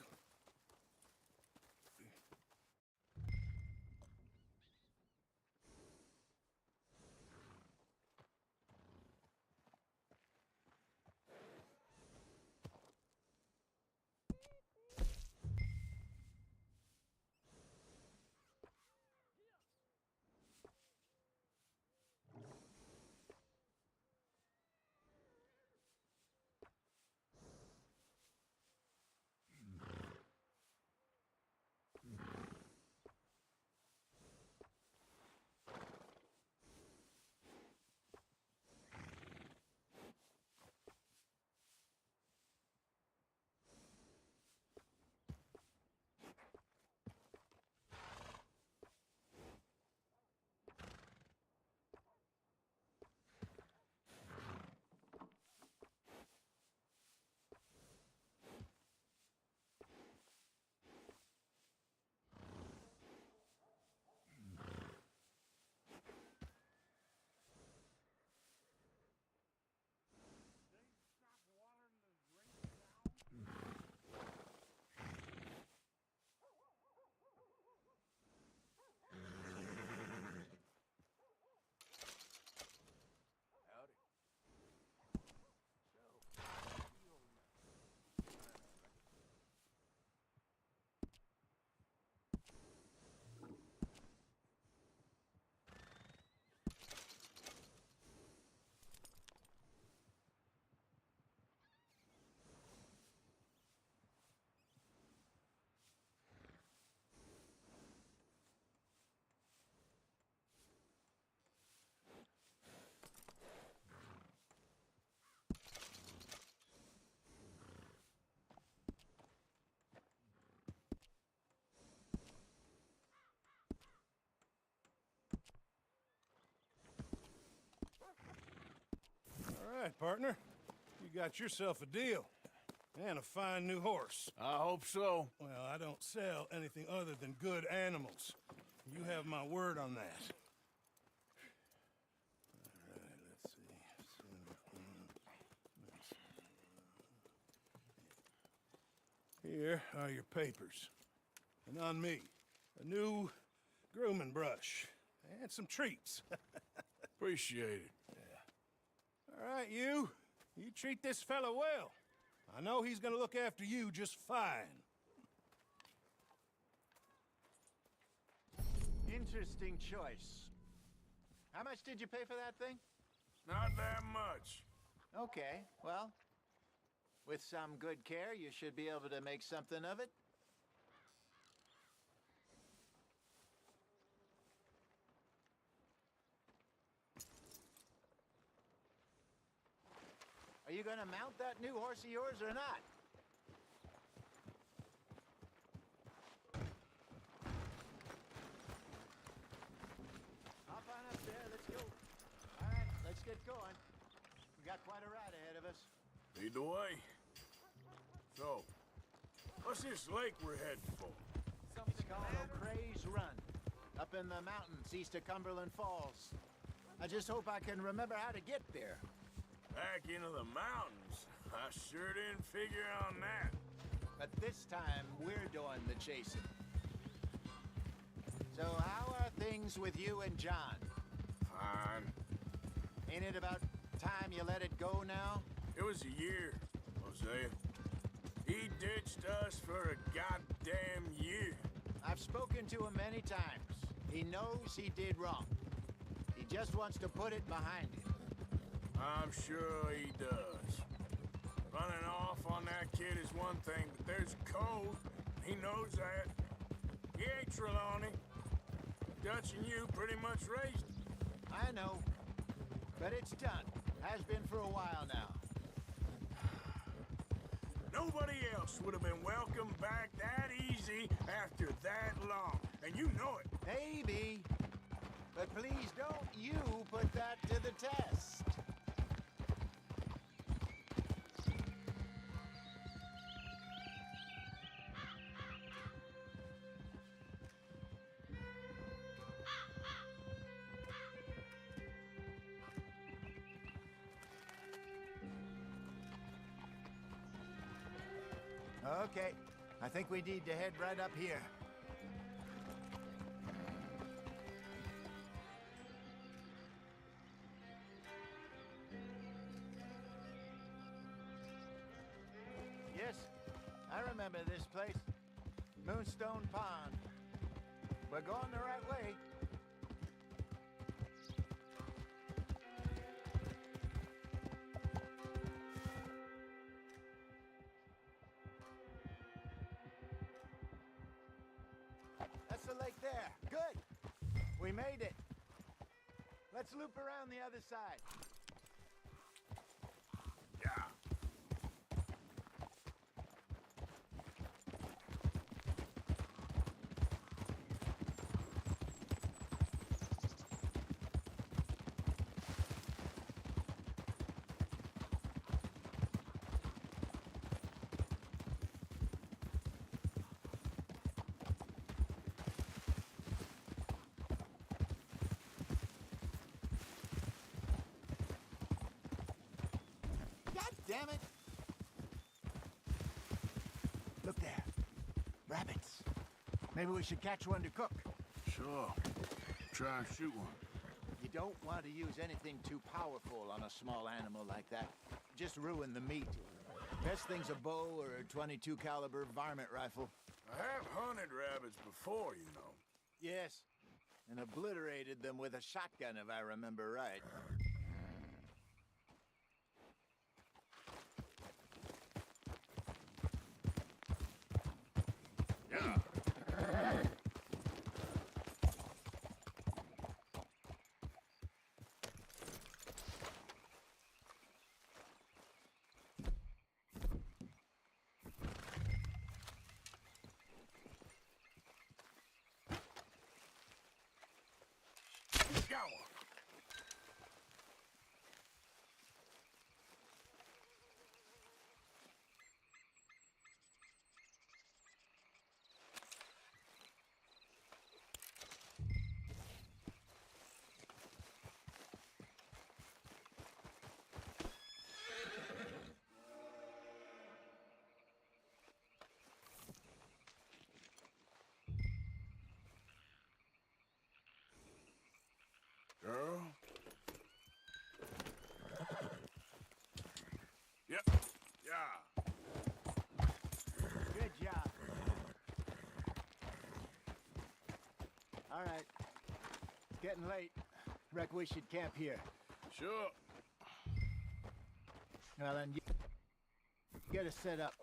All right, partner. You got yourself a deal. And a fine new horse. I hope so. Well, I don't sell anything other than good animals. You have my word on that. All right, let's see. Here are your papers. And on me, a new grooming brush. And some treats. Appreciate it. All right, you treat this fella well. I know he's gonna look after you just fine. Interesting choice. How much did you pay for that thing? Not that much. Okay, well, with some good care, you should be able to make something of it. Are you gonna mount that new horse of yours or not? Hop on up there, let's go. All right, let's get going. We got quite a ride ahead of us. Lead the way. So, what's this lake we're heading for? It's called O'Creagh's Run, up in the mountains east of Cumberland Falls. I just hope I can remember how to get there. Back into the mountains? I sure didn't figure on that. But this time, we're doing the chasing. So how are things with you and John? Fine. Ain't it about time you let it go now? It was a year, Hosea. He ditched us for a goddamn year. I've spoken to him many times. He knows he did wrong. He just wants to put it behind him. I'm sure he does. Running off on that kid is one thing, but there's code. He knows that. He ain't Trelawney. Dutch and you pretty much raised him. I know. But it's done. Has been for a while now. Nobody else would have been welcomed back that easy after that long. And you know it. Maybe. But please don't you put that to the test. Okay, I think we need to head right up here. Yes, I remember this place. Moonstone Pond. We're going the right way. That's the lake there. Good. We made it. Let's loop around the other side. Yeah. Damn it! Look there. Rabbits. Maybe we should catch one to cook. Sure. Try and shoot one. You don't want to use anything too powerful on a small animal like that. Just ruin the meat. Best thing's a bow or a .22 caliber varmint rifle. I have hunted rabbits before, you know. Yes. And obliterated them with a shotgun, if I remember right. Go! Girl? Yep. Yeah. Good job. All right. It's getting late. Reckon we should camp here. Sure. Well, then you get us set up.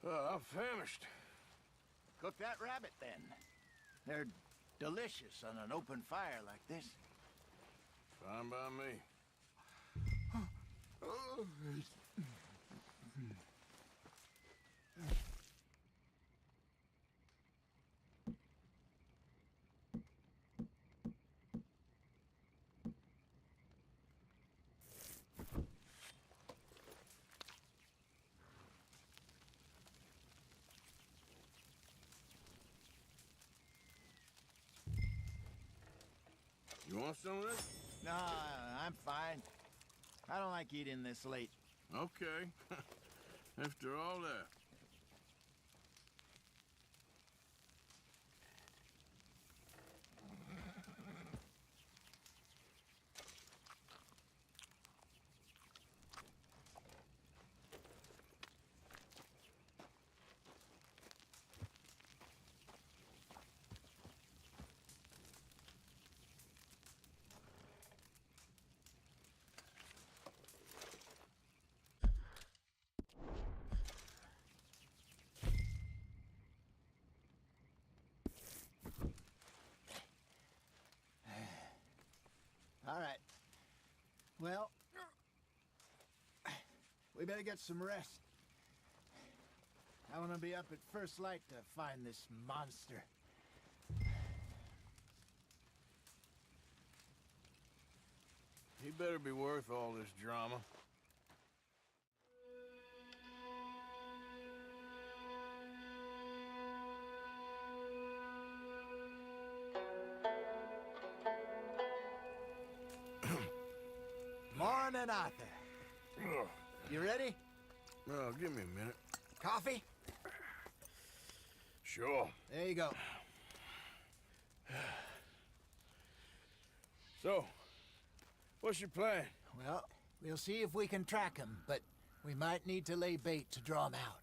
I'm famished. Cook that rabbit, then. They're delicious on an open fire like this. Fine by me. You want some of this? No, I'm fine. I don't like eating this late. Okay. After all that. All right. Well, we better get some rest. I want to be up at first light to find this monster. He better be worth all this drama. Morning, Arthur. You ready? Well, give me a minute. Coffee? Sure. There you go. So, what's your plan? Well, we'll see if we can track him, but we might need to lay bait to draw him out.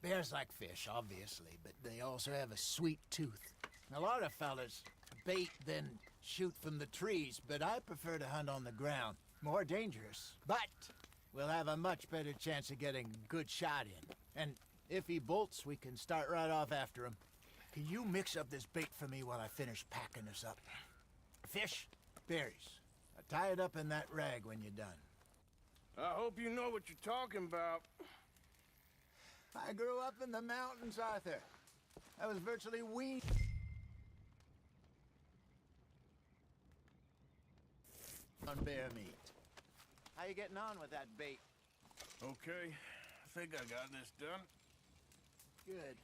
Bears like fish, obviously, but they also have a sweet tooth. A lot of fellas bait, then shoot from the trees, but I prefer to hunt on the ground. More dangerous, but we'll have a much better chance of getting a good shot in. And if he bolts, we can start right off after him. Can you mix up this bait for me while I finish packing this up? Fish, berries. Tie it up in that rag when you're done. I hope you know what you're talking about. I grew up in the mountains, Arthur. I was virtually weaned on bear meat. How you getting on with that bait? Okay, I think I got this done. Good.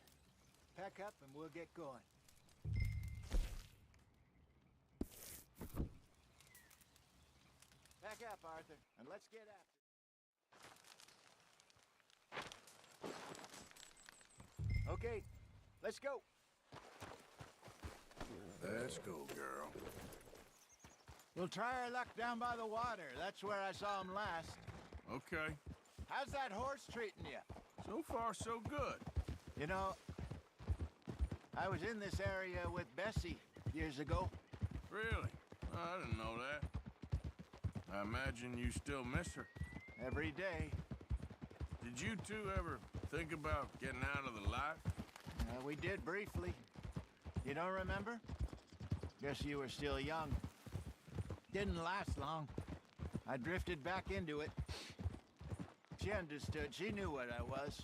Pack up and we'll get going. Pack up, Arthur, and let's get after it. Okay, let's go. Let's go, girl. We'll try our luck down by the water. That's where I saw him last. Okay. How's that horse treating you? So far, so good. You know, I was in this area with Bessie years ago. Really? I didn't know that. I imagine you still miss her. Every day. Did you two ever think about getting out of the life? We did briefly. You don't remember? Guess you were still young. Didn't last long. I drifted back into it. She understood. She knew what I was.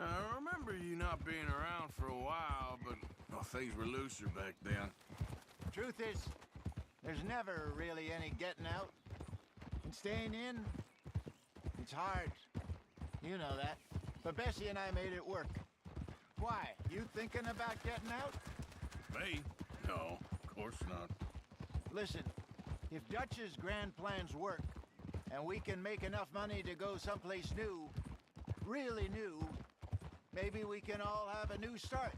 I remember you not being around for a while, but well, things were looser back then. Truth is, there's never really any getting out. And staying in, it's hard. You know that. But Bessie and I made it work. Why? You thinking about getting out? Me? No, of course not. Listen, if Dutch's grand plans work, and we can make enough money to go someplace new, really new, maybe we can all have a new start.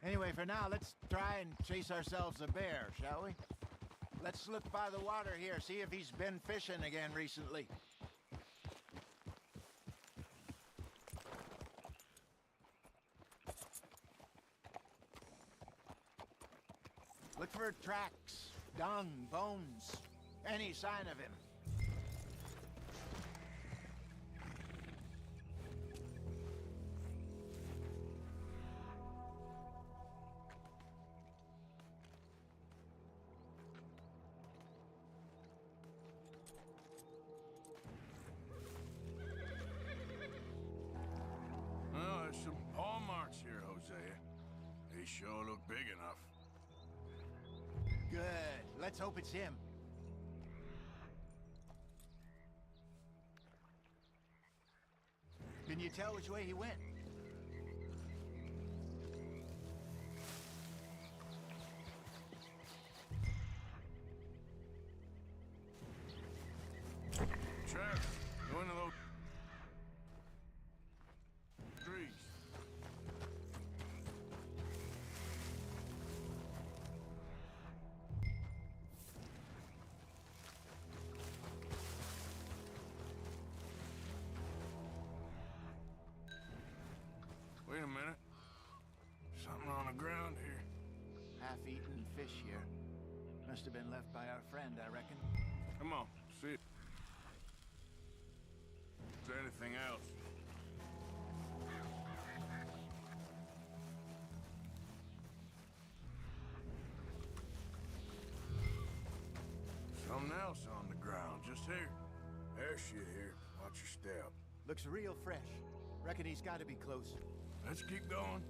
Anyway, for now, let's try and chase ourselves a bear, shall we? Let's look by the water here, see if he's been fishing again recently. Look for tracks, dung, bones, any sign of him. He sure looked big enough. Good. Let's hope it's him. Can you tell which way he went? Travis, go into those trees. Wait a minute. Something on the ground here. Half-eaten fish here. Must have been left by our friend, I reckon. Come on, see it. Is there anything else? Something else on the ground, just here. There's shit here. Watch your step. Looks real fresh. Reckon he's got to be close. Let's keep going.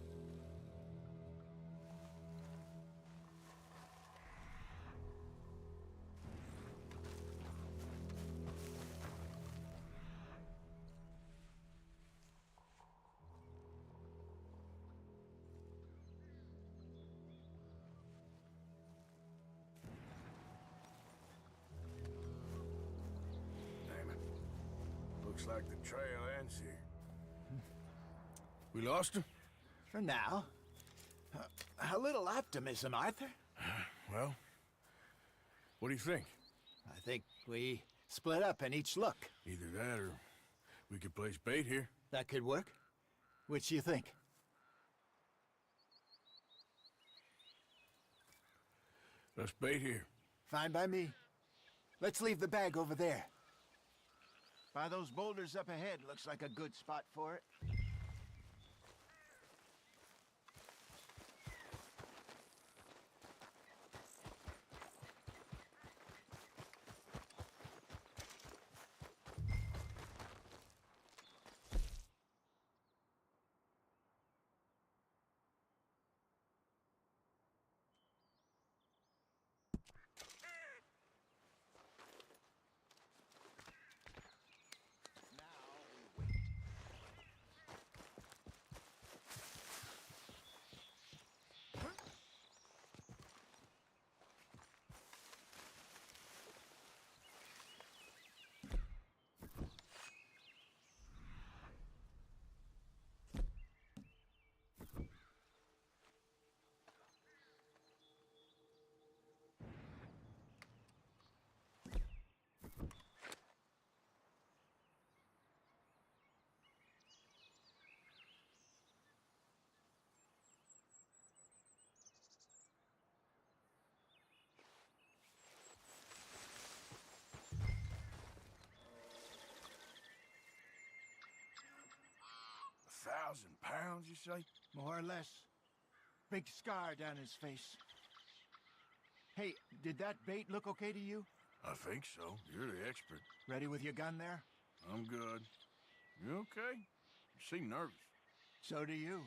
Damn it. Looks like the trail ends here. We lost him? For now. A little optimism, Arthur. Well, what do you think? I think we split up and each look. Either that or we could place bait here. That could work. Which do you think? Let's bait here. Fine by me. Let's leave the bag over there. By those boulders up ahead, looks like a good spot for it. £1,000, you say? More or less. Big scar down his face. Hey, did that bait look okay to you? I think so. You're the expert. Ready with your gun there? I'm good. You okay? You seem nervous. So do you.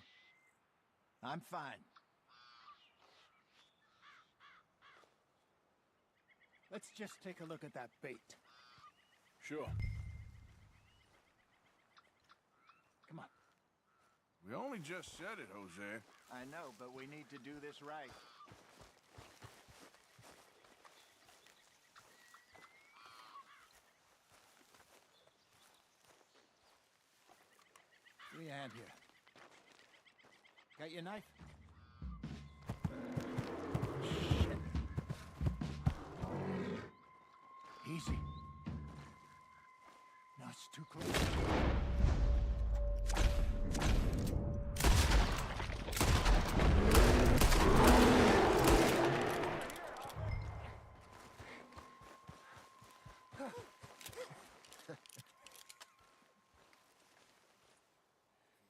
I'm fine. Let's just take a look at that bait. Sure. Come on. We only just said it, Jose. I know, but we need to do this right. Give me a hand here. Got your knife? Shit. Easy. No, it's too close.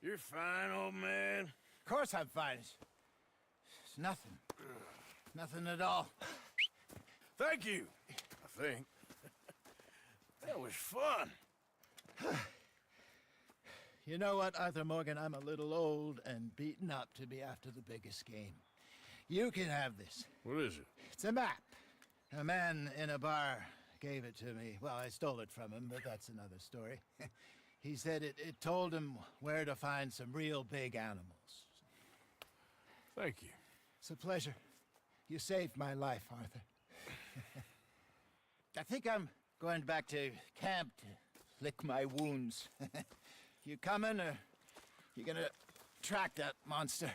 You're fine, old man. Of course I'm fine. It's nothing. Nothing at all. Thank you, I think. That was fun. You know what, Arthur Morgan? I'm a little old and beaten up to be after the biggest game. You can have this. What is it? It's a map. A man in a bar gave it to me. Well, I stole it from him, but that's another story. He said it told him where to find some real big animals. Thank you. It's a pleasure. You saved my life, Arthur. I think I'm going back to camp to lick my wounds. You coming, or you gonna track that monster?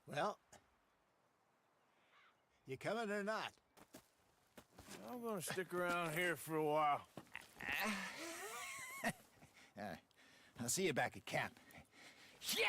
Well, you coming or not? I'm gonna stick around here for a while. All right. I'll see you back at camp. Yeah!